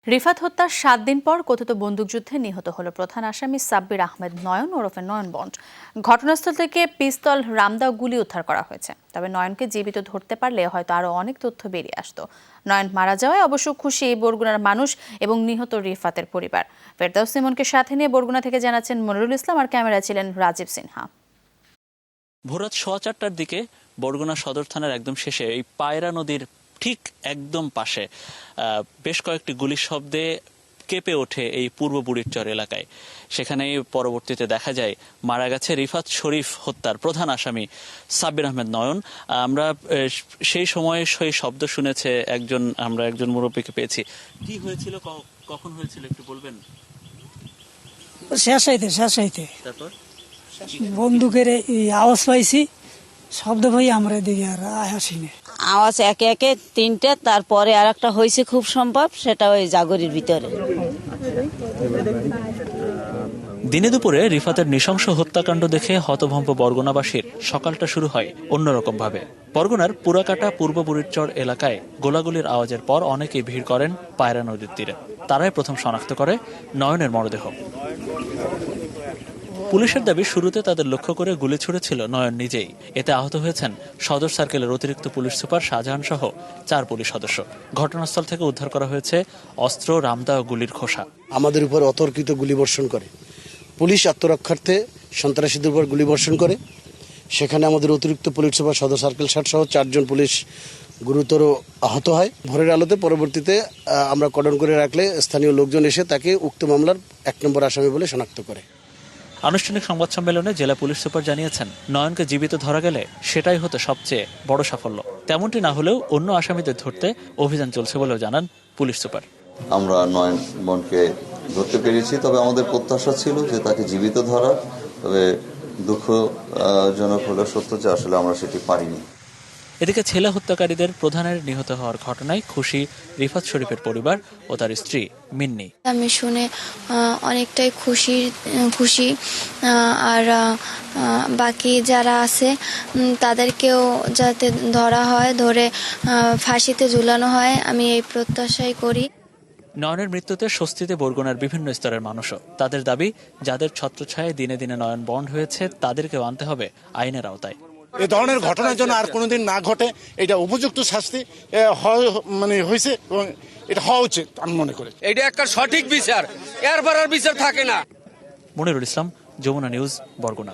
রিফাত হত্যার 7 দিন পর কথিত বন্দুকযুদ্ধে নিহত হলো প্রধান আসামি সাব্বির আহমেদ নয়ন ওরফে নয়ন বন্ড। ঘটনাস্থল থেকে পিস্তল, রামদা, গুলি উদ্ধার করা হয়েছে। তবে নয়নকে জীবিত ধরতে পারলে হয়তো আরো অনেক তথ্য বেরিয়ে আসতো। নয়ন মারা যাওয়ায় অবশ্য খুশি বরগুনার মানুষ এবং নিহত রিফাতের পরিবার। ফেরদাউস ইমনকে সাথে নিয়ে বরগুনা থেকে জানাচ্ছেন মনিরুল ইসলাম, আর ক্যামেরায় ছিলেন রাজীব সিনহা। ভোরাত 4:15টার দিকে বরগুনা সদর থানার একদম শেষে এই পায়রা নদীর ঠিক একদম পাশে বেশ কয়েকটি গুলির শব্দে কেঁপে ওঠে এই পূর্ব বুড়িরচর এলাকায়। সেখানে পরবর্তীতে দেখা যায় মারা গেছে রিফাত শরীফ হত্যার প্রধান আসামি সাব্বির আহমেদ নয়ন। আমরা সেই সময় সেই শব্দ শুনেছে আমরা একজন মুরব্বীকে পেয়েছি। কি হয়েছিল, কখন হয়েছিল একটু বলবেন? শেষ হইতে তারপর বন্দুকের আওয়াজ পাইছি, শব্দ ভাই আমরা দিকে আর আসিনি। আওয়াজ একে একে তিনটে, তারপরে আর একটা হয়েছে খুব সম্ভব, সেটা ওই জাগরির ভিতরে। দিনে দুপুরে রিফাতের নৃশংস হত্যাকাণ্ড দেখে হতভম্ব বরগুনাবাসীর সকালটা শুরু হয় অন্যরকম ভাবে। বরগুনার পুরাকাটা পূর্ব বুড়িরচর এলাকায় গোলাগুলির আওয়াজের পর অনেকেই ভিড় করেন পায়রা নদীর তীরে। তারাই প্রথম শনাক্ত করে নয়নের মরদেহ। পুলিশের দাবি, শুরুতে তাদের লক্ষ্য করে গুলি ছুড়েছিল নয়ন নিজেই। এতে আহত হয়েছেন সদর সার্কেলের অতিরিক্ত পুলিশ সুপার শাহজাহান সহ 4 পুলিশ সদস্য। ঘটনাস্থল থেকে উদ্ধার করা হয়েছে অস্ত্র, রামদা ও গুলির খোসা। আমাদের উপর অতর্কিত গুলি বর্ষণ করে, পুলিশ আত্মরক্ষার্থে সন্ত্রাসীদের উপর গুলি বর্ষণ করে। সেখানে আমাদের অতিরিক্ত পুলিশ সুপার সদর সার্কেল 60 সহ 4 জন পুলিশ গুরুতর আহত হয়। ভোরের আলোতে পরবর্তীতে আমরা কর্ডন করে রাখলে স্থানীয় লোকজন এসে তাকে উক্ত মামলার 1 নম্বর আসামি বলে শনাক্ত করে। আনুষ্ঠানিক সংবাদ সম্মেলনে জেলা পুলিশ সুপার জানিয়েছেন, নয়নকে জীবিত ধরা গেলে সেটাই হতো সবচেয়ে বড় সাফল্য। তেমনটি না হলেও অন্য আসামিদের ধরতে অভিযান চলছে বলেও জানান পুলিশ সুপার। আমরা নয়ন বন্ডকে ধরতে পেরেছি, তবে আমাদের প্রত্যাশা ছিল যে তাকে জীবিত ধরা। তবে দুঃখজনক হলো সত্য যে আসলে আমরা সেটি পারিনি। এদিকে ছেলে হত্যাকারীদের প্রধানের নিহত হওয়ার ঘটনায় খুশি রিফাত শরীফের পরিবার ও তার স্ত্রী মিন্নি। আমি শুনে অনেকটাই খুশি, আর বাকি যারা আছে তাদেরকেও যাতে ধরা হয়, ধরে ফাঁসিতে ঝুলানো হয়, আমি এই প্রত্যাশাই করি। নয়নের মৃত্যুতে স্বস্তিতে বরগুনার বিভিন্ন স্তরের মানুষও। তাদের দাবি, যাদের ছত্রছায়ায় দিনে দিনে নয়ন বন্ড হয়েছে তাদেরকেও আনতে হবে আইনের আওতায়। এ ধরনের ঘটনার জন্য আর কোনোদিন না ঘটে, এটা উপযুক্ত শাস্তি হয়েছে এবং এটা হওয়া উচিত আমি মনে করি। এটা একটা সঠিক বিচার, এরপর আর বিচার থাকে না। মনিরুল ইসলাম, যমুনা নিউজ, বরগুনা।